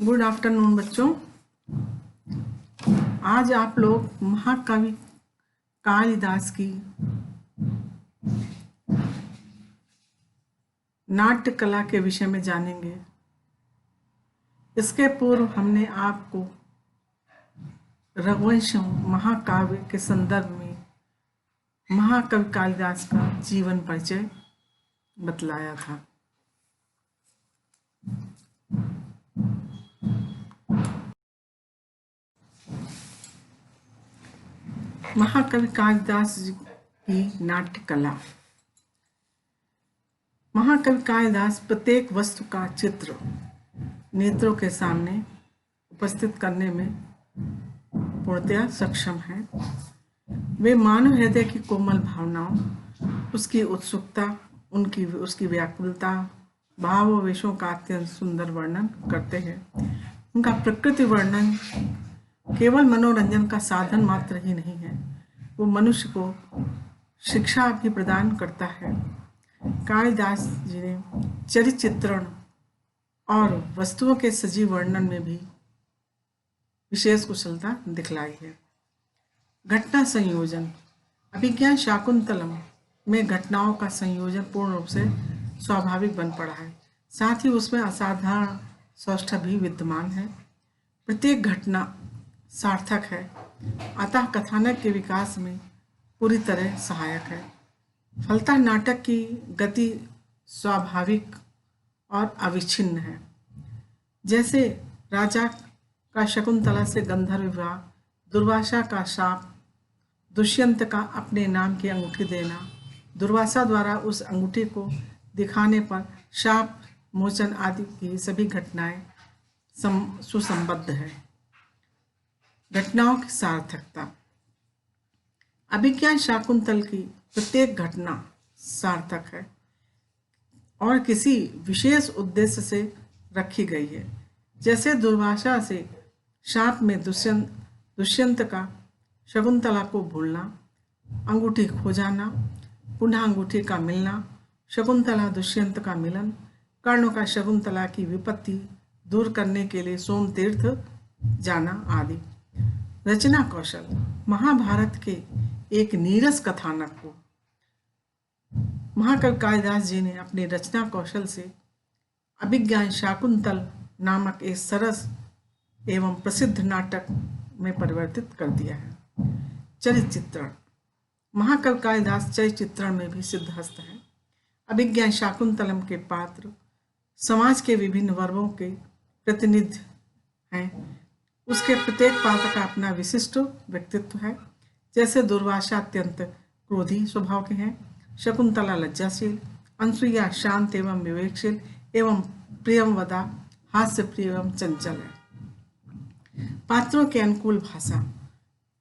Good afternoon बच्चों। आज आप लोग महाकवि कालिदास की नाट्य कला के विषय में जानेंगे। इसके पूर्व हमने आपको रघुवंशम महाकाव्य के संदर्भ में महाकवि कालिदास का जीवन परिचय बतलाया था। महाकवि कालिदास जी की नाट्य कला। महाकवि कालिदास प्रत्येक वस्तु का चित्र नेत्रों के सामने उपस्थित करने में पूर्णतया सक्षम हैं। वे मानव हृदय की कोमल भावनाओं, उसकी उत्सुकता, उसकी व्याकुलता, भावावेशों का अत्यंत सुंदर वर्णन करते हैं। उनका प्रकृति वर्णन केवल मनोरंजन का साधन मात्र ही नहीं है, वो मनुष्य को शिक्षा भी प्रदान करता है। कालिदास जी ने चरित्र चित्रण और वस्तुओं के सजीव वर्णन में भी विशेष कुशलता दिखलाई है। घटना संयोजन। अभिज्ञान शाकुंतलम में घटनाओं का संयोजन पूर्ण रूप से स्वाभाविक बन पड़ा है, साथ ही उसमें असाधारण सौष्ठव भी विद्यमान है। प्रत्येक घटना सार्थक है, अतः कथानक के विकास में पूरी तरह सहायक है। फलतः नाटक की गति स्वाभाविक और अविच्छिन्न है। जैसे राजा का शकुंतला से गंधर्व विवाह, दुर्वासा का शाप, दुष्यंत का अपने नाम की अंगूठी देना, दुर्वासा द्वारा उस अंगूठी को दिखाने पर शाप मोचन आदि की सभी घटनाएं सुसंबद्ध है। घटनाओं की सार्थकता। अभिज्ञान शाकुंतल की प्रत्येक घटना सार्थक है और किसी विशेष उद्देश्य से रखी गई है। जैसे दुर्वासा से शाप में दुष्यंत का शकुंतला को भूलना, अंगूठी खो जाना, पुनः अंगूठी का मिलना, शकुंतला दुष्यंत का मिलन, कर्ण का शकुंतला की विपत्ति दूर करने के लिए सोम तीर्थ जाना आदि। रचना कौशल। महाभारत के एक नीरस कथानक को महाकवि कालिदास जी ने अपने रचना कौशल से अभिज्ञान शाकुंतल नामक एक सरस एवं प्रसिद्ध नाटक में परिवर्तित कर दिया है। चरित्र चित्रण। महाकवि कालिदास चरित्र चित्रण में भी सिद्धहस्त है। अभिज्ञान शाकुंतलम के पात्र समाज के विभिन्न वर्गों के प्रतिनिधि हैं। उसके प्रत्येक पात्र का अपना विशिष्ट व्यक्तित्व है। जैसे दुर्वासा अत्यंत क्रोधी स्वभाव के हैं, शकुंतला लज्जाशील, अनसुईया शांत एवं विवेकशील एवं प्रियमवदा हास्य प्रिय एवं चंचल है। पात्रों के अनुकूल भाषा।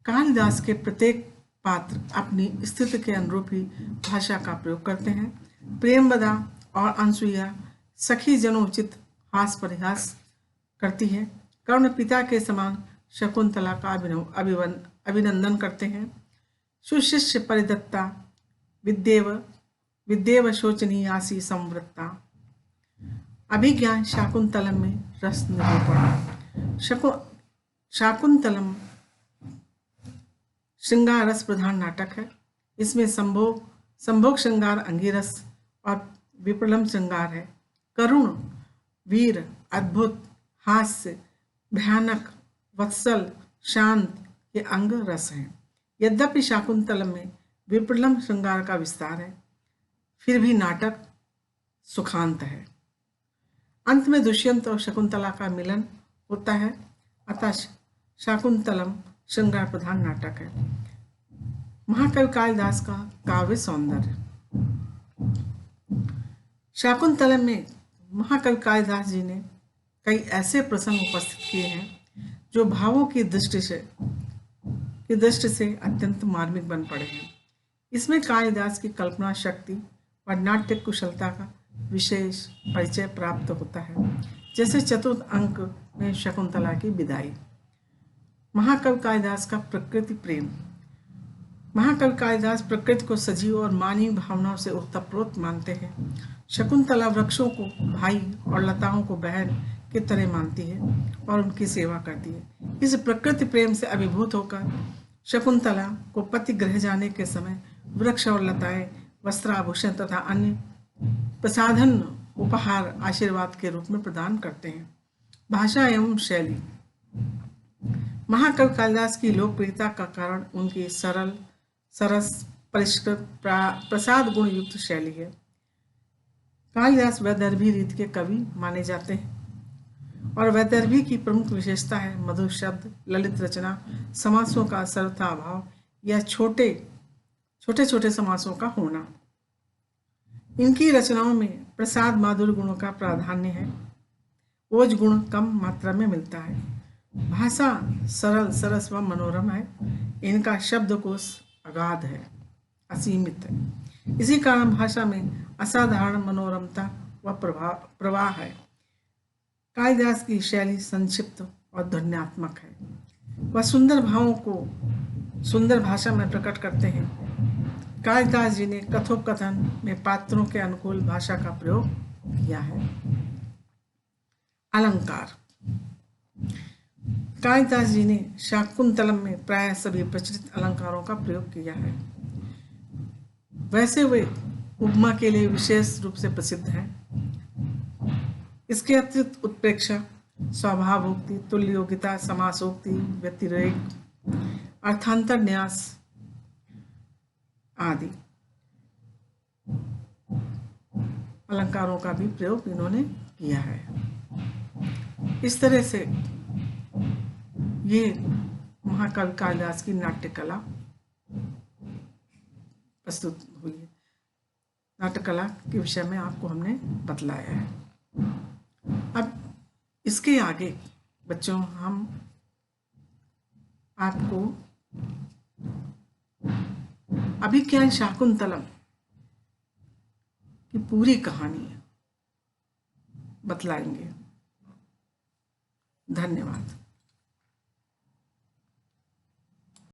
कालिदास के प्रत्येक पात्र अपनी स्थिति के अनुरूप ही भाषा का प्रयोग करते हैं। प्रेमवदा और अनसुईया सखी जनोचित हास परिहास करती है। कर्ण पिता के समान शकुंतला का अभिनंदन करते हैं। सुशिष्य परिदत्ता विद्येव शोचनीयासी संवृत्ता। अभिज्ञान शाकुंतलम में रस निरूपण। शाकुंतलम श्रृंगार रस प्रधान नाटक है। इसमें संभोग श्रृंगार अंगिरस और विप्रलम श्रृंगार है। करुण, वीर, अद्भुत, हास्य, भयानक, वत्सल, शांत के अंग रस हैं। यद्यपि शाकुंतलम में विप्रलम श्रृंगार का विस्तार है, फिर भी नाटक सुखांत है। अंत में दुष्यंत और शकुंतला का मिलन होता है, अतः शाकुंतलम श्रृंगार प्रधान नाटक है। महाकवि कालिदास का काव्य सौंदर्य। शाकुंतलम में महाकवि कालिदास जी ने कई ऐसे प्रसंग उपस्थित किए हैं जो भावों की दृष्टि से अत्यंत मार्मिक बन पड़े हैं। इसमें कालिदास की कल्पना शक्ति और नाट्य कुशलता का विशेष परिचय प्राप्त होता है। जैसे चतुर्थ अंक में शकुंतला की विदाई। महाकवि कालिदास का प्रकृति प्रेम। महाकवि कालिदास प्रकृति को सजीव और मानवीय भावनाओं से ओतप्रोत मानते हैं। शकुंतला वृक्षों को भाई और लताओं को बहन की तरह मानती है और उनकी सेवा करती है। इस प्रकृति प्रेम से अभिभूत होकर शकुंतला को पति गृह जाने के समय वृक्ष और लताएं, वस्त्राभूषण तथा अन्य प्रसाधन उपहार आशीर्वाद के रूप में प्रदान करते हैं। भाषा एवं शैली। महाकवि कालिदास की लोकप्रियता का कारण उनकी सरल, सरस, परिष्कृत, प्रसाद गुण युक्त शैली है। कालिदास वैदर्भी रीति के कवि माने जाते हैं और वैदर्भी की प्रमुख विशेषता है मधुर शब्द, ललित रचना, समासों का सरलता अभाव या छोटे छोटे समासों का होना। इनकी रचनाओं में प्रसाद माधुर्य गुणों का प्राधान्य है। ओज गुण कम मात्रा में मिलता है। भाषा सरल, सरस व मनोरम है। इनका शब्दकोश अगाध है, असीमित है। इसी कारण भाषा में असाधारण मनोरमता व प्रवाह है। कालिदास की शैली संक्षिप्त और ध्वन्यात्मक है। वह सुंदर भावों को सुंदर भाषा में प्रकट करते हैं। कालिदास जी ने कथोपकथन में पात्रों के अनुकूल भाषा का प्रयोग किया है। अलंकार। कालिदास जी ने शाकुंतलम में प्राय सभी प्रचलित अलंकारों का प्रयोग किया है। वैसे वे उपमा के लिए विशेष रूप से प्रसिद्ध हैं। इसके अतिरिक्त उत्प्रेक्षा, स्वभावोक्ति, तुल्योगिता, समासोक्ति, व्यतिरेक, अर्थांतर न्यास आदि अलंकारों का भी प्रयोग इन्होंने किया है। इस तरह से ये महाकवि कालिदास की नाट्य कला प्रस्तुत हुई है। नाट्य कला के विषय में आपको हमने बतलाया है। अब इसके आगे बच्चों हम आपको अभिज्ञान शाकुंतलम की पूरी कहानी बतलाएंगे। धन्यवाद।